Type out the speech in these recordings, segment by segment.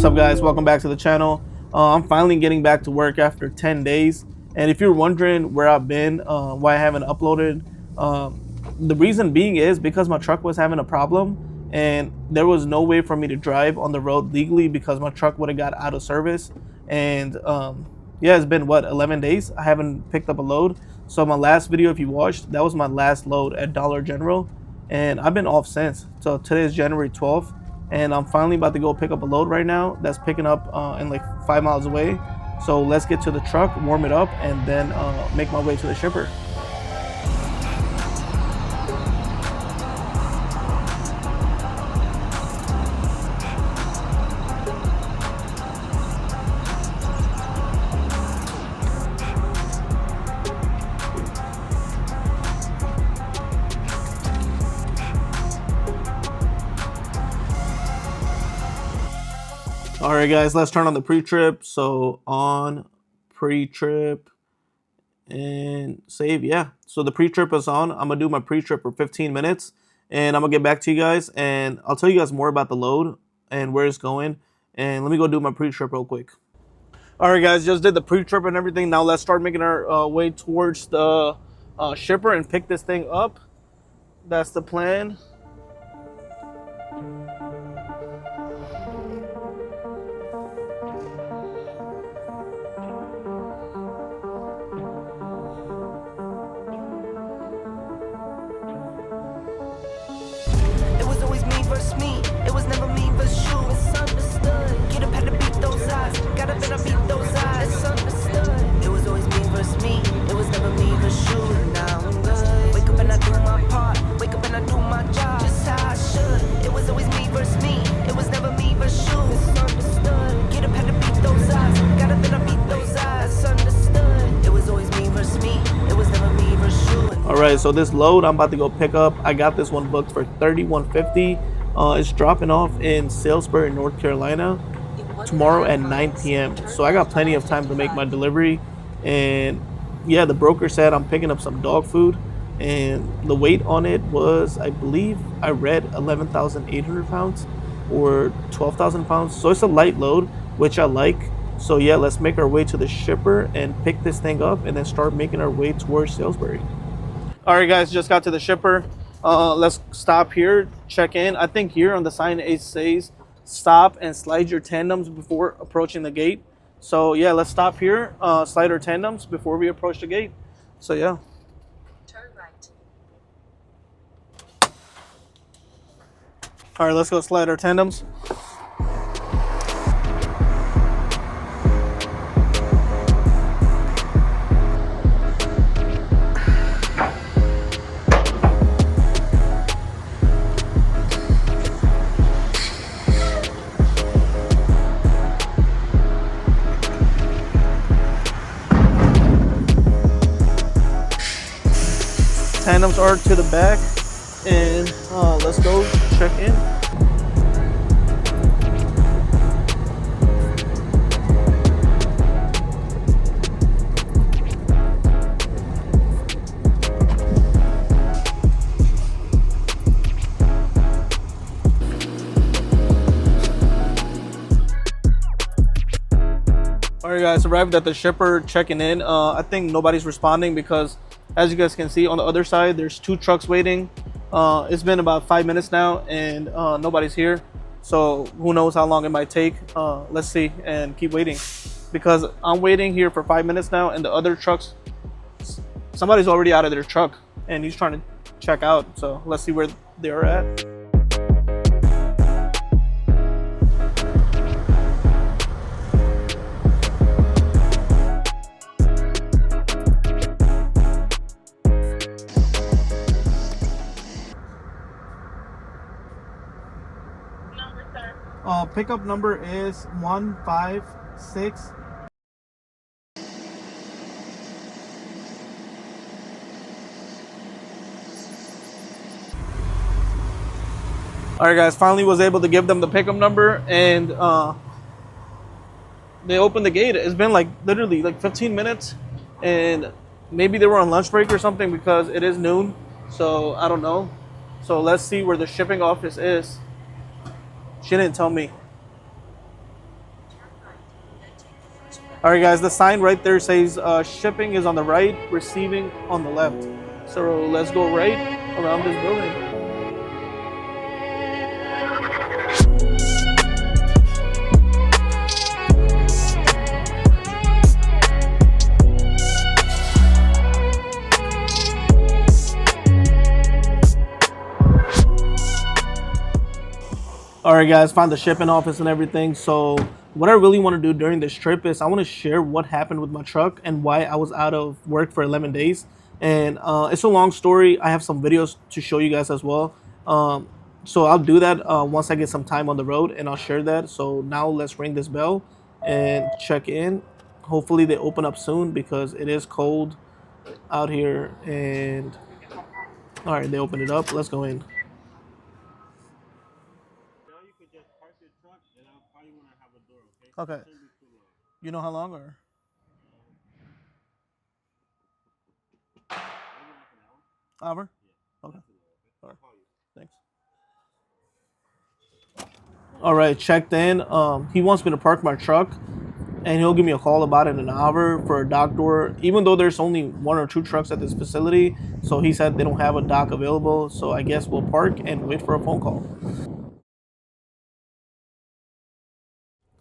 What's up, guys? Welcome back to the channel. I'm finally getting back to work after 10 days, and if you're wondering where I've been, why I haven't uploaded, the reason being is because my truck was having a problem and there was no way for me to drive on the road legally because my truck would have got out of service. And yeah, it's been what, 11 days I haven't picked up a load. So my last video, if you watched, that was my last load at Dollar General, and I've been off since. So today is January 12th, and I'm finally about to go pick up a load right now that's picking up in like 5 miles away. So let's get to the truck, warm it up, and then make my way to the shipper. All right, guys, let's turn on the pre-trip. So on pre-trip and save. Yeah, so the pre-trip is on. I'm gonna do my pre-trip for 15 minutes, and I'm gonna get back to you guys, and I'll tell you guys more about the load and where it's going. And let me go do my pre-trip real quick. All right, guys, just did the pre-trip and everything. Now let's start making our way towards the shipper and pick this thing up. That's the plan. Me, it was never me versus you. Misunderstood. Get up, had to beat those eyes. Got up and I beat those eyes. Misunderstood. It was always me versus me. It was never me versus you. Now I'm good. Wake up and I do my part. Wake up and I do my job just how I should. It was always me versus me. It was never me versus you. Misunderstood. Get up, had to beat those eyes. Got up and I beat those eyes. Misunderstood. It was always me versus me. It was never me versus you. All right, so this load I'm about to go pick up, I got this one booked for $31.50. It's dropping off in Salisbury, North Carolina tomorrow at 9 p.m. So I got plenty of time to make my delivery. And yeah, the broker said I'm picking up some dog food, and the weight on it was, I believe I read 11,800 pounds or 12,000 pounds. So it's a light load, which I like. So yeah, let's make our way to the shipper and pick this thing up and then start making our way towards Salisbury. All right, guys, just got to the shipper. Let's stop here, check in. I think here on the sign it says stop and slide your tandems before approaching the gate. So yeah, let's stop here, slide our tandems before we approach the gate. So yeah. Turn right. All right, let's go slide our tandems. Tandems are to the back, and let's go check in. All right, guys, arrived at the shipper, checking in. I think nobody's responding because, as you guys can see on the other side, there's 2 trucks waiting. It's been about 5 minutes now, and nobody's here. So who knows how long it might take. Let's see and keep waiting, because I'm waiting here for 5 minutes now, and the other trucks, somebody's already out of their truck and he's trying to check out. So let's see where they're at. Pickup number is 156. All right, guys, finally was able to give them the pickup number, and they opened the gate. It's been like literally like 15 minutes, and maybe they were on lunch break or something because it is noon. So I don't know. So let's see where the shipping office is. She didn't tell me. All right, guys, the sign right there says shipping is on the right, receiving on the left. So let's go right around this building. All right, guys, found the shipping office and everything. So what I really want to do during this trip is I want to share what happened with my truck and why I was out of work for 11 days. And it's a long story. I have some videos to show you guys as well. So I'll do that once I get some time on the road, and I'll share that. So now let's ring this bell and check in. Hopefully they open up soon because it is cold out here. And all right, they opened it up. Let's go in. Okay. You know how long or? Hour? Okay. All right. Thanks. All right, checked in. He wants me to park my truck, and he'll give me a call about it in an hour for a dock door. Even though there's only one or two trucks at this facility, so he said they don't have a dock available. So I guess we'll park and wait for a phone call.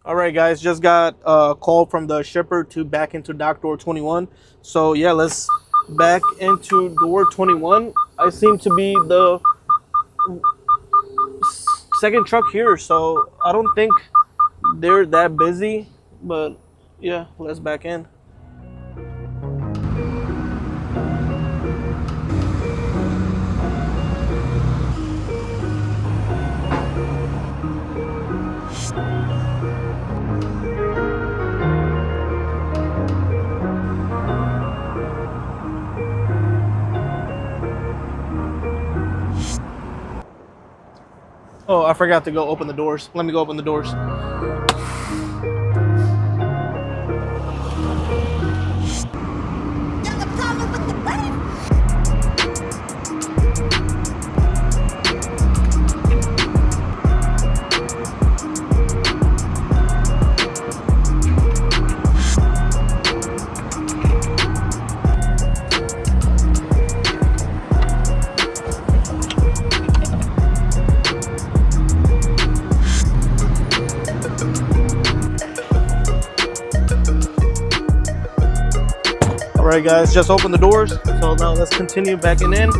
All right, guys, just got a call from the shipper to back into dock door 21. So yeah, let's back into door 21. I seem to be the second truck here, so I don't think they're that busy, but yeah, let's back in. Oh, I forgot to go open the doors. Let me go open the doors. All right, guys, just open the doors. So now let's continue backing in.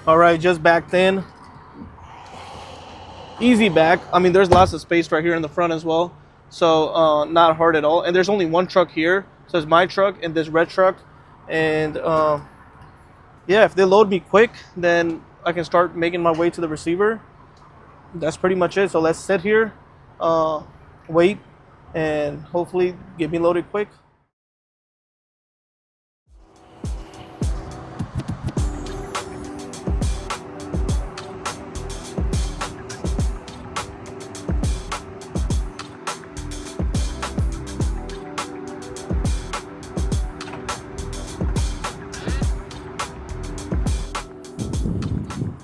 All right, just backed in. Easy back. I mean, there's lots of space right here in the front as well. So not hard at all. And there's only one truck here. So it's my truck and this red truck. And yeah, if they load me quick, then I can start making my way to the receiver. That's pretty much it. So let's sit here, wait, and hopefully get me loaded quick.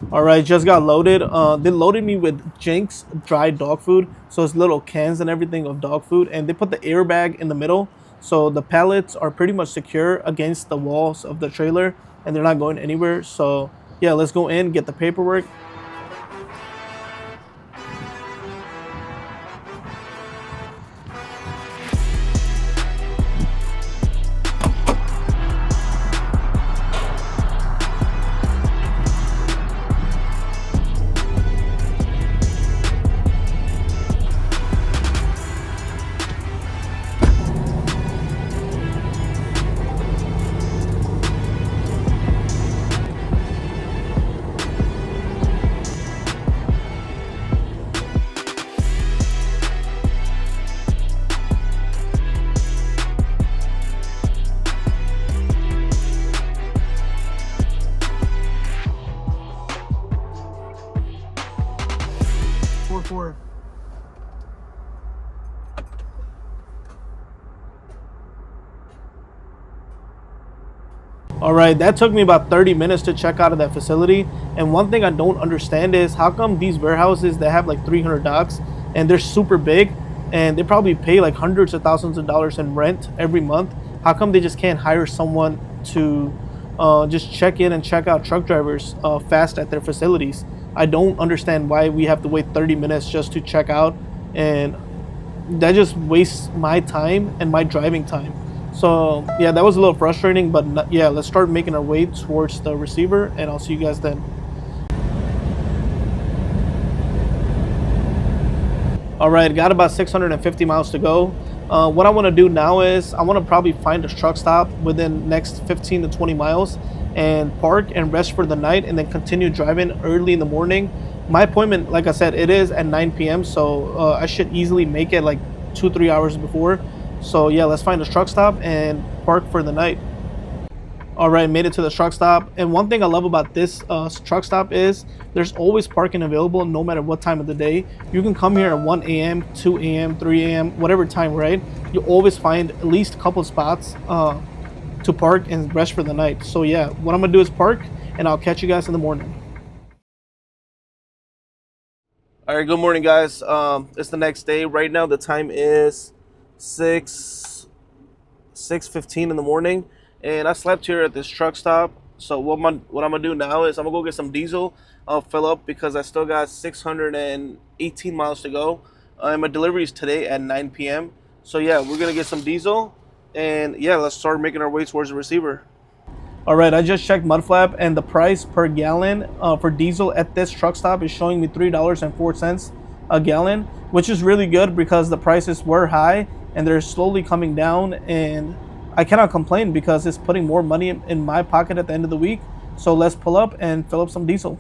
All right, just got loaded. They loaded me with Jinx dried dog food. So it's little cans and everything of dog food. And they put the airbag in the middle. So the pallets are pretty much secure against the walls of the trailer. And they're not going anywhere. So yeah, let's go in, get the paperwork. All right, that took me about 30 minutes to check out of that facility. And one thing I don't understand is how come these warehouses that have like 300 docks and they're super big and they probably pay like hundreds of thousands of dollars in rent every month, how come they just can't hire someone to just check in and check out truck drivers fast at their facilities? I don't understand why we have to wait 30 minutes just to check out, and that just wastes my time and my driving time. So yeah, that was a little frustrating, but yeah, let's start making our way towards the receiver, and I'll see you guys then. All right, got about 650 miles to go. What I want to do now is I want to probably find a truck stop within next 15 to 20 miles and park and rest for the night, and then continue driving early in the morning. My appointment, like I said, it is at 9 p.m. So I should easily make it like 2-3 hours before. So yeah, let's find a truck stop and park for the night. All right, made it to the truck stop. And one thing I love about this truck stop is there's always parking available no matter what time of the day. You can come here at 1 a.m., 2 a.m., 3 a.m., whatever time, right? You always find at least a couple spots to park and rest for the night. So yeah, what I'm gonna do is park, and I'll catch you guys in the morning. All right, good morning, guys. It's the next day. Right now, the time is 6:15 in the morning, and I slept here at this truck stop. So what I'm gonna do now is I'm gonna go get some diesel. I'll fill up because I still got 618 miles to go. And my delivery is today at 9 p.m. So yeah, we're gonna get some diesel, and yeah, let's start making our way towards the receiver. All right, I just checked Mudflap, and the price per gallon for diesel at this truck stop is showing me $3.04 a gallon, which is really good because the prices were high and they're slowly coming down, and I cannot complain because it's putting more money in my pocket at the end of the week. So let's pull up and fill up some diesel.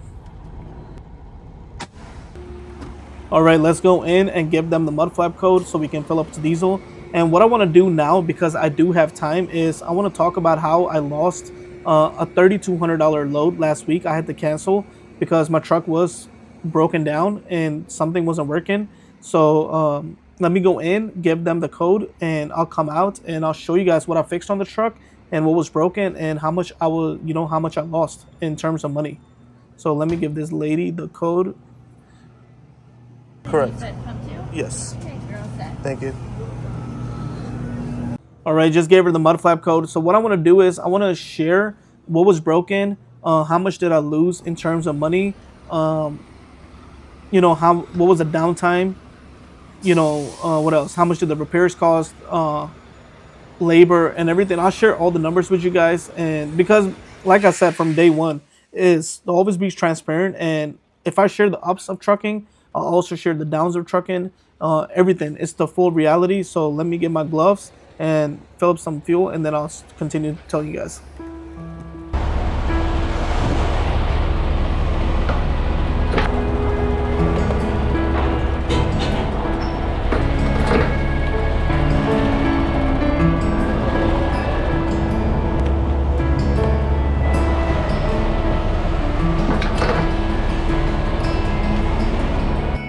All right, let's go in and give them the Mudflap code so we can fill up the diesel. And what I want to do now, because I do have time, is I want to talk about how I lost a $3,200 load last week. I had to cancel because my truck was broken down and something wasn't working. So let me go in, give them the code, and I'll come out and I'll show you guys what I fixed on the truck and what was broken and how much I will, how much I lost in terms of money. So let me give this lady the code. Correct. You said come to? Yes. Okay, you're all set. Thank you. All right, just gave her the Mudflap code. So what I want to do is I want to share what was broken, how much did I lose in terms of money, what was the downtime, what else? How much did the repairs cost, labor and everything. I'll share all the numbers with you guys, and because like I said from day one, is to always be transparent. And if I share the ups of trucking, I'll also share the downs of trucking. Everything. It's the full reality. So let me get my gloves and fill up some fuel, and then I'll continue telling you guys.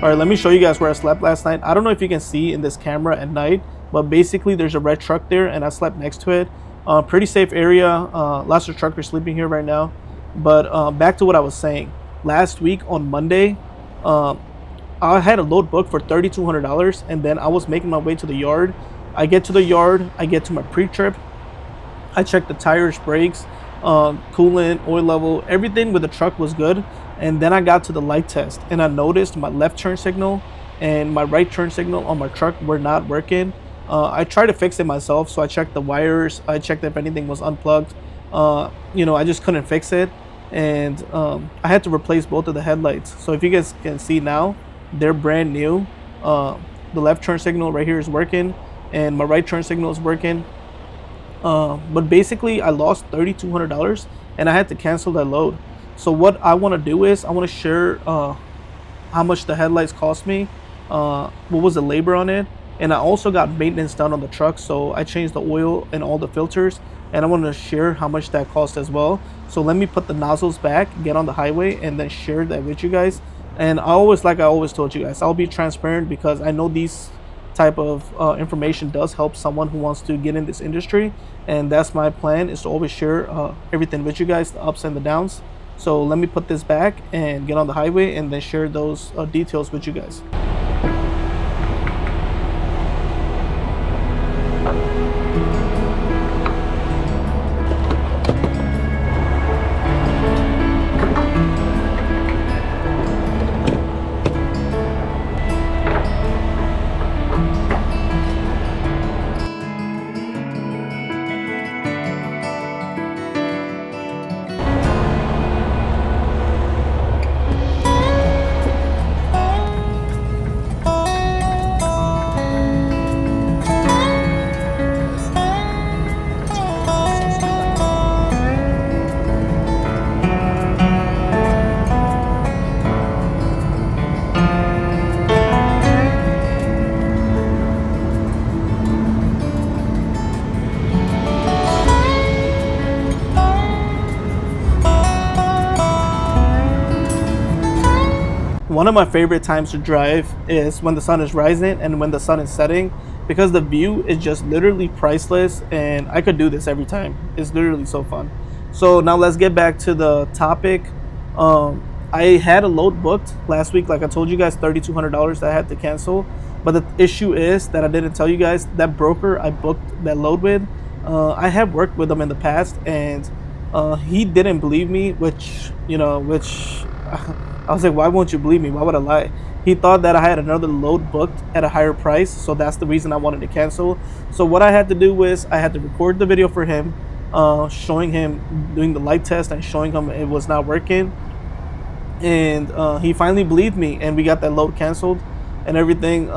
All right, let me show you guys where I slept last night. I don't know if you can see in this camera at night, but basically there's a red truck there and I slept next to it. Pretty safe area. Lots of truckers sleeping here right now. But back to what I was saying. Last week on Monday, I had a load booked for $3,200, and then I was making my way to the yard. I get to the yard, I get to my pre-trip. I checked the tires, brakes, coolant, oil level, everything with the truck was good. And then I got to the light test, and I noticed my left turn signal and my right turn signal on my truck were not working. I tried to fix it myself, so I checked the wires. I checked if anything was unplugged. I just couldn't fix it, and I had to replace both of the headlights. So if you guys can see now, they're brand new. The left turn signal right here is working, and my right turn signal is working. But basically, I lost $3,200, and I had to cancel that load. So what I want to do is I want to share how much the headlights cost me, what was the labor on it, and I also got maintenance done on the truck. So I changed the oil and all the filters, and I want to share how much that cost as well. So let me put the nozzles back, get on the highway, and then share that with you guys. And I always told you guys, I'll be transparent because I know these type of information does help someone who wants to get in this industry. And that's my plan, is to always share everything with you guys, the ups and the downs. So let me put this back and get on the highway and then share those details with you guys. One of my favorite times to drive is when the sun is rising and when the sun is setting, because the view is just literally priceless, and I could do this every time. It's literally so fun. So now let's get back to the topic. I had a load booked last week, like I told you guys, $3,200 that I had to cancel. But the issue is that I didn't tell you guys, that broker I booked that load with, I have worked with him in the past, and he didn't believe me, which I was like, why won't you believe me? Why would I lie? He thought that I had another load booked at a higher price, so that's the reason I wanted to cancel. So what I had to do was I had to record the video for him, showing him doing the light test and showing him it was not working. And he finally believed me, and we got that load canceled and everything.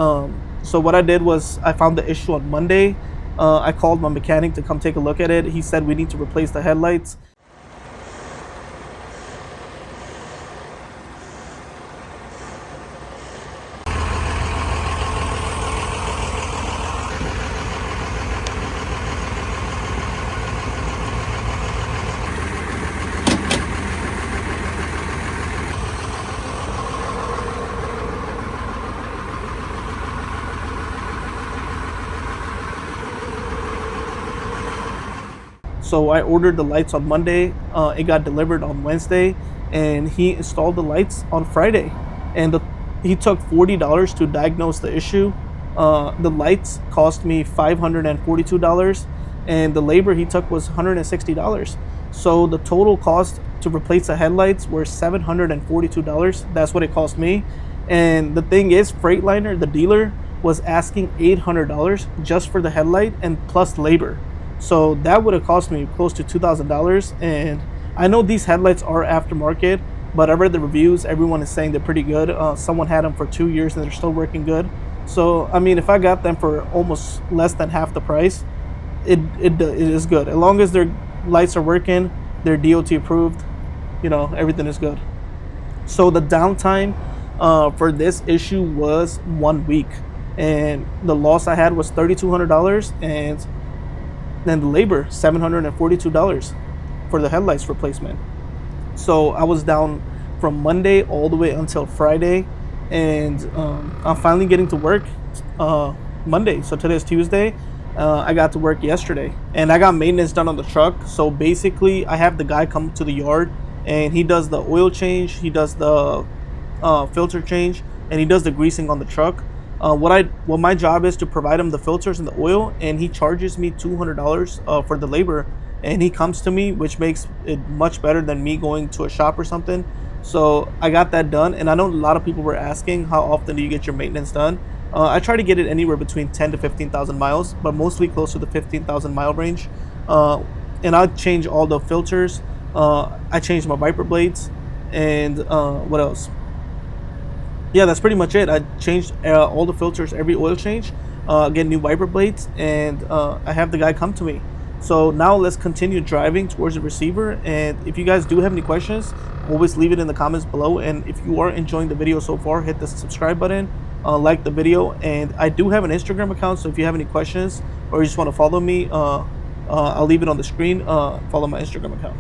So what I did was I found the issue on Monday. I called my mechanic to come take a look at it. He said we need to replace the headlights. So I ordered the lights on Monday. It got delivered on Wednesday, and he installed the lights on Friday. And he took $40 to diagnose the issue. The lights cost me $542, and the labor he took was $160. So the total cost to replace the headlights were $742. That's what it cost me. And the thing is, Freightliner, the dealer, was asking $800 just for the headlight and plus labor. So that would have cost me close to $2,000. And I know these headlights are aftermarket, but I read the reviews. Everyone is saying they're pretty good. Someone had them for 2 years and they're still working good. So, I mean, if I got them for almost less than half the price, it is good. As long as their lights are working, they're DOT approved, everything is good. So the downtime for this issue was 1 week. And the loss I had was $3,200, and then the labor, $742 for the headlights replacement. So I was down from Monday all the way until Friday, and I'm finally getting to work Monday. So today's Tuesday. I got to work yesterday, and I got maintenance done on the truck. So basically, I have the guy come to the yard, and he does the oil change, he does the filter change, and he does the greasing on the truck. What my job is to provide him the filters and the oil, and he charges me $200 for the labor, and he comes to me, which makes it much better than me going to a shop or something. So I got that done, and I know a lot of people were asking, how often do you get your maintenance done? I try to get it anywhere between 10 to 15,000 miles, but mostly close to the 15,000 mile range. And I change all the filters. I change my wiper blades, and what else? Yeah, that's pretty much it. I changed all the filters, every oil change, get new wiper blades, and I have the guy come to me. So now let's continue driving towards the receiver. And if you guys do have any questions, always leave it in the comments below. And if you are enjoying the video so far, hit the subscribe button, like the video. And I do have an Instagram account, so if you have any questions or you just want to follow me, I'll leave it on the screen. Follow my Instagram account.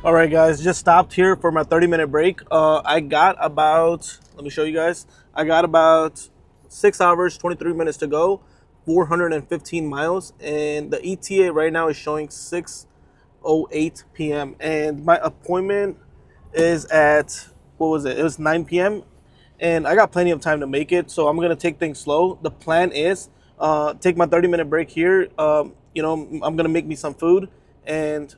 All right, guys, just stopped here for my 30-minute break. I got about, let me show you guys. I got about 6 hours, 23 minutes to go, 415 miles, and the ETA right now is showing 6:08 p.m. And my appointment is at, what was it? It was 9 p.m. And I got plenty of time to make it, so I'm gonna take things slow. The plan is take my 30-minute break here. I'm gonna make me some food, and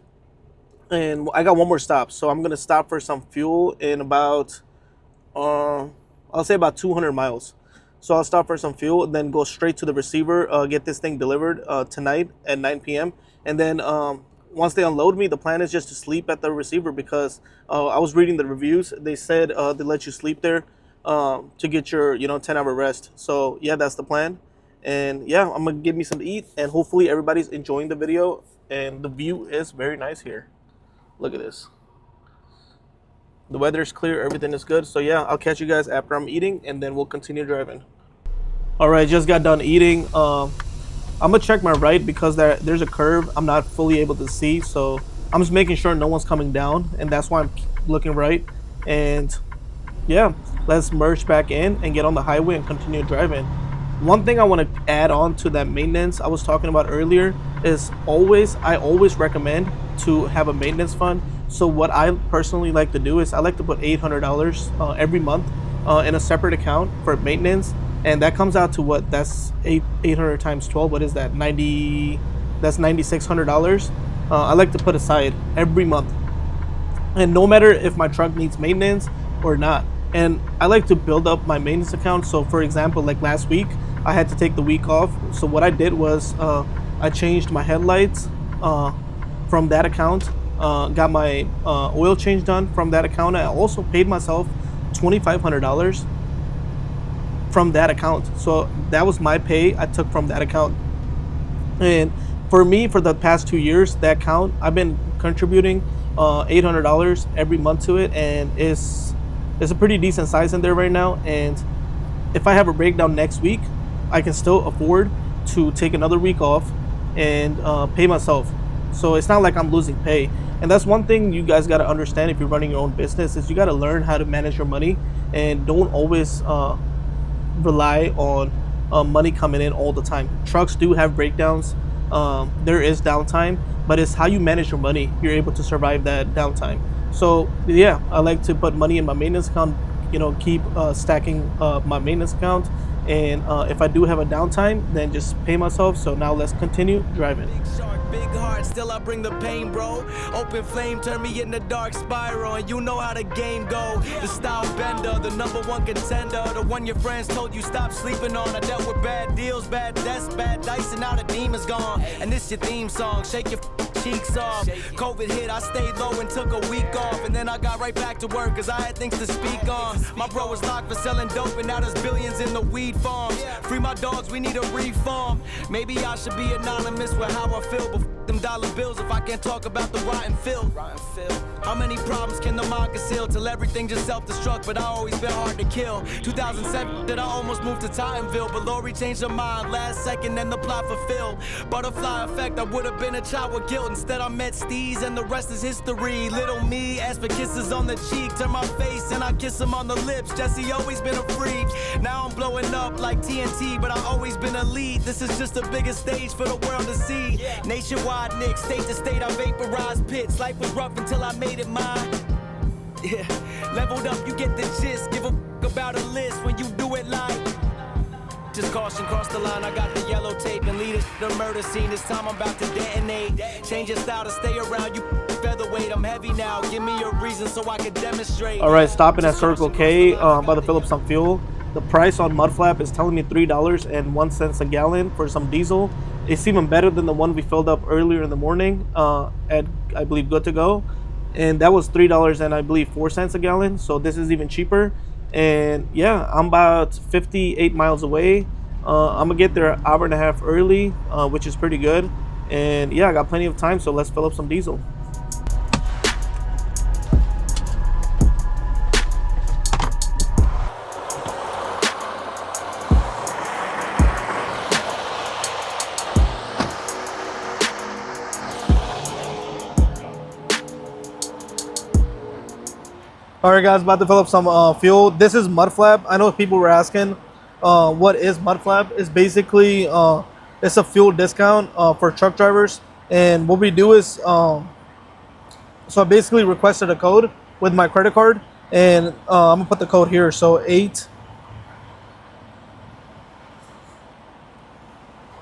I got one more stop, so I'm gonna stop for some fuel in about, I'll say about 200 miles. So I'll stop for some fuel, and then go straight to the receiver, get this thing delivered tonight at 9 p.m. And then once they unload me, the plan is just to sleep at the receiver because I was reading the reviews. They said they let you sleep there to get your 10-hour rest. So yeah, that's the plan. And yeah, I'm gonna give me some to eat, and hopefully everybody's enjoying the video. And the view is very nice here. Look at this. The weather is clear, everything is good. So yeah, I'll catch you guys after I'm eating, and then we'll continue driving. All right, just got done eating. I'm gonna check my right because there's a curve I'm not fully able to see. So I'm just making sure no one's coming down, and that's why I'm looking right. And yeah, let's merge back in and get on the highway and continue driving. One thing I want to add on to that maintenance I was talking about earlier is I always recommend to have a maintenance fund. So what I personally like to do is I like to put $800 every month in a separate account for maintenance, and that comes out to what? That's 800 times 12. What is that? That's $9,600. I like to put aside every month, and no matter if my truck needs maintenance or not. And I like to build up my maintenance account. So for example, like last week, I had to take the week off. So what I did was I changed my headlights from that account, got my oil change done from that account. I also paid myself $2,500 from that account. So that was my pay I took from that account. And for me, for the past 2 years, that account, I've been contributing $800 every month to it, and it's a pretty decent size in there right now. And if I have a breakdown next week, I can still afford to take another week off and pay myself. So it's not like I'm losing pay. And that's one thing you guys got to understand if you're running your own business, is you got to learn how to manage your money, and don't always rely on money coming in all the time. Trucks do have breakdowns. There is downtime, but it's how you manage your money. You're able to survive that downtime. So yeah, I like to put money in my maintenance account, keep stacking my maintenance account. And if I do have a downtime, then just pay myself. So now let's continue driving. Big shark, big heart, still I bring the pain, bro. Open flame, turn me in the dark spiral, and you know how the game go. The style bender, the #1 contender, the one your friends told you stop sleeping on. I dealt with bad deals, bad debts, bad dice, and now the demon's gone. And this your theme song, shake your cheeks off. COVID hit, I stayed low and took a week off, and then I got right back to work cause I had things to speak on. My bro was locked for selling dope, and now there's billions in the weed farms. Free my dogs, we need a reform. Maybe I should be anonymous with how I feel, but them dollar bills if I can't talk about the rotten filth. How many problems can the mind conceal till everything just self-destruct? But I always been hard to kill. 2007 that I almost moved to Titanville, but Lori changed her mind last second and the plot fulfilled. Butterfly effect, I would have been a child with guilt. Instead I met Steez and the rest is history. Little me asked for kisses on the cheek, turn my face and I kiss him on the lips. Jesse always been a freak. Now I'm blowing up like TNT, but I always been a lead. This is just the biggest stage for the world to see. Nationwide, Nick, state to state, I vaporized pits. Life was rough until I made it mine. Yeah, leveled up, you get the gist. Give a about a list when you do it like. Just caution, cross the line, I got the yellow tape and lead it to the murder scene. This time I'm about to detonate. Change your style to stay around, you featherweight. I'm heavy now, give me a reason so I can demonstrate. All right, stopping at Circle K, about to fill up some fuel. The price on Mudflap is telling me $3.01 a gallon for some diesel. It's even better than the one we filled up earlier in the morning at, I believe, Good to Go. And that was $3.04 a gallon. So this is even cheaper. And yeah, I'm about 58 miles away. I'm gonna get there an hour and a half early, which is pretty good. And yeah, I got plenty of time, so let's fill up some diesel. All right, guys, about to fill up some fuel. This is mud flap. I know people were asking, what is mud flap? It's basically it's a fuel discount for truck drivers. And what we do is, so I basically requested a code with my credit card, and I'm gonna put the code here. So 8.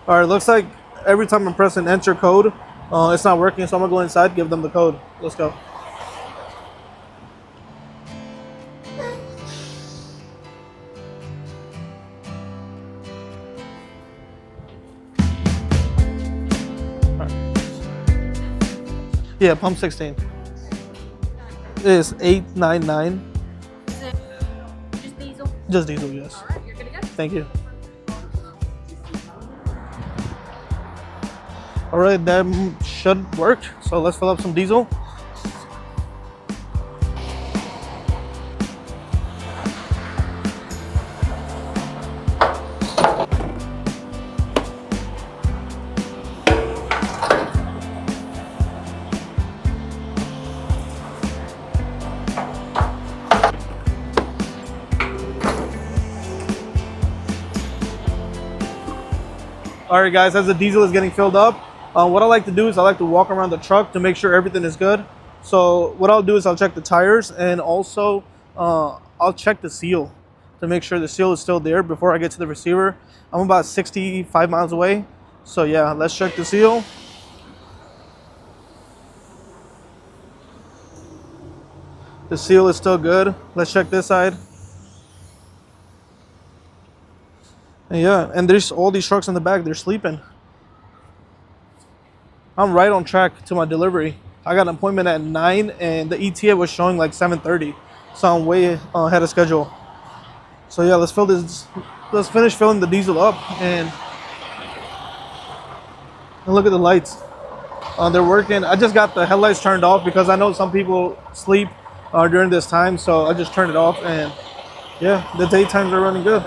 All right, looks like every time I'm pressing enter code, it's not working. So I'm gonna go inside, give them the code. Let's go. Yeah, pump 16. It is 899. Just diesel. Just diesel, yes. All right, you're good to go. Thank you. All right, that should work. So let's fill up some diesel. All right, guys, as the diesel is getting filled up, what I like to do is I like to walk around the truck to make sure everything is good. So what I'll do is I'll check the tires, and also I'll check the seal to make sure the seal is still there before I get to the receiver. I'm about 65 miles away. So yeah, let's check the seal. The seal is still good. Let's check this side. And yeah, and there's all these trucks in the back, they're sleeping. I'm right on track to my delivery. I got an appointment at 9 and the ETA was showing like 7:30. So I'm way ahead of schedule. So yeah, let's finish filling the diesel up, and look at the lights. They're working. I just got the headlights turned off because I know some people sleep during this time, so I just turned it off, and yeah, the daytimes are running good.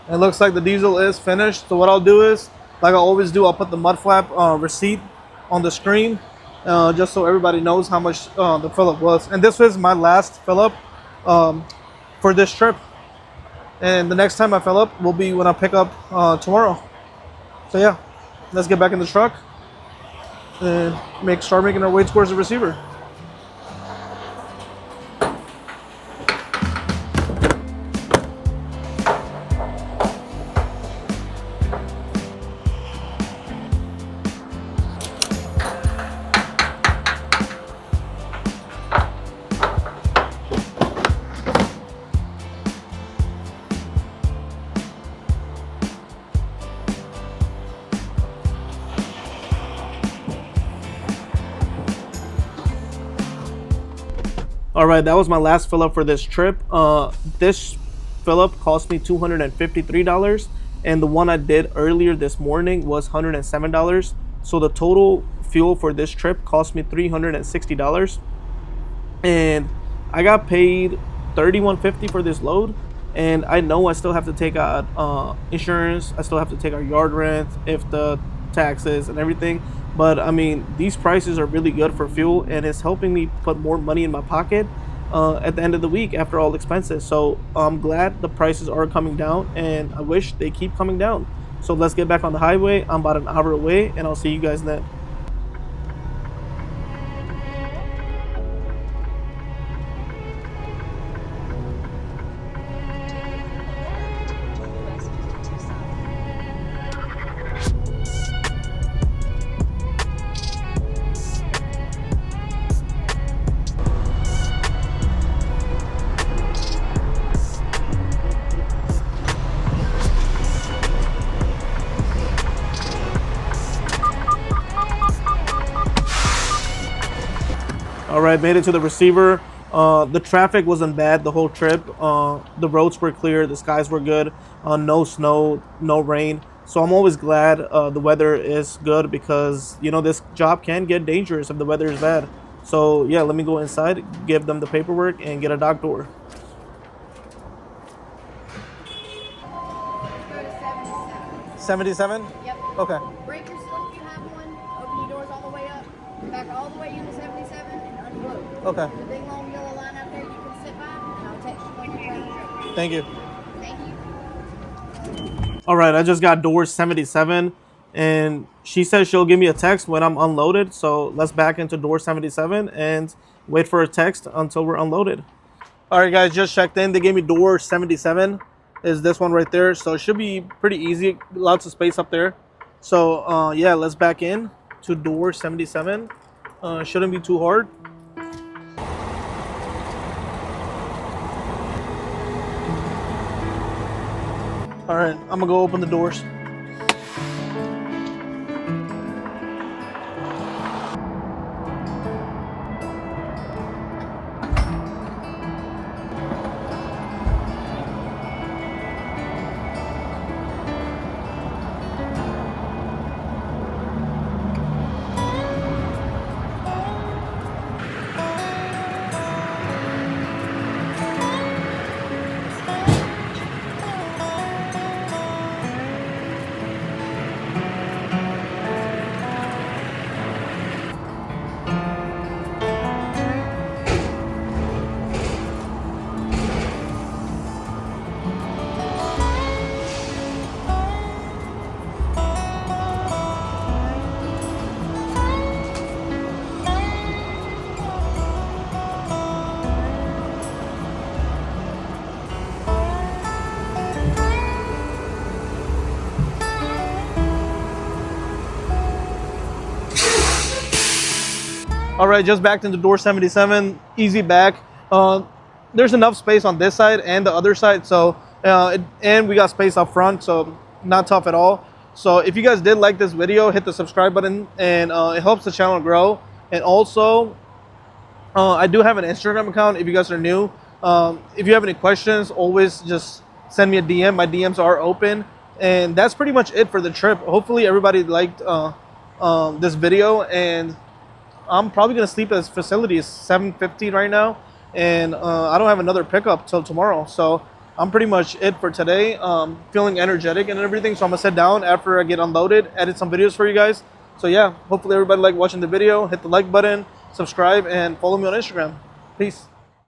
It looks like the diesel is finished. So what I'll do is, like I always do, I'll put the mud flap receipt on the screen, just so everybody knows how much the fill up was. And this was my last fill up for this trip. And the next time I fill up will be when I pick up tomorrow. So yeah, let's get back in the truck and start making our way towards the receiver. All right, that was my last fill up for this trip. This fill up cost me $253, and the one I did earlier this morning was $107. So the total fuel for this trip cost me $360, and I got paid $31.50 for this load. And I know I still have to take out insurance. I still have to take our yard rent, if the taxes and everything. But I mean, these prices are really good for fuel, and it's helping me put more money in my pocket at the end of the week after all expenses. So I'm glad the prices are coming down, and I wish they keep coming down. So let's get back on the highway. I'm about an hour away, and I'll see you guys then. All right, made it to the receiver. The traffic wasn't bad the whole trip. The roads were clear, the skies were good, no snow, no rain. So I'm always glad the weather is good, because you know this job can get dangerous if the weather is bad. So yeah, let me go inside, give them the paperwork, and get a dock door. Go to 77. 77? Yep. Okay. Break your slope, you have one. Open your doors all the way up. back all the way into 77 and unload. Okay. The big long yellow line out there you can sit by, and I'll text you when you're ready. Thank you. Thank you. All right, I just got door 77, and she says she'll give me a text when I'm unloaded. So let's back into door 77 and wait for a text until we're unloaded. All right, guys, just checked in. They gave me door 77. Is this one right there? So it should be pretty easy. Lots of space up there. So yeah, let's back in to door 77. Shouldn't be too hard. All right, I'm gonna go open the doors. All right, just backed into door 77. Easy back. There's enough space on this side and the other side, so and we got space up front, so not tough at all. So if you guys did like this video, hit the subscribe button, and it helps the channel grow. And also, I do have an Instagram account if you guys are new. If you have any questions, always just send me a DM. My DMs are open. And that's pretty much it for the trip. Hopefully everybody liked this video, and I'm probably gonna sleep at this facility. It's 7:15 right now, and I don't have another pickup till tomorrow. So I'm pretty much it for today. Feeling energetic and everything, so I'm gonna sit down after I get unloaded, edit some videos for you guys. So yeah, hopefully everybody liked watching the video. Hit the like button, subscribe, and follow me on Instagram. Peace.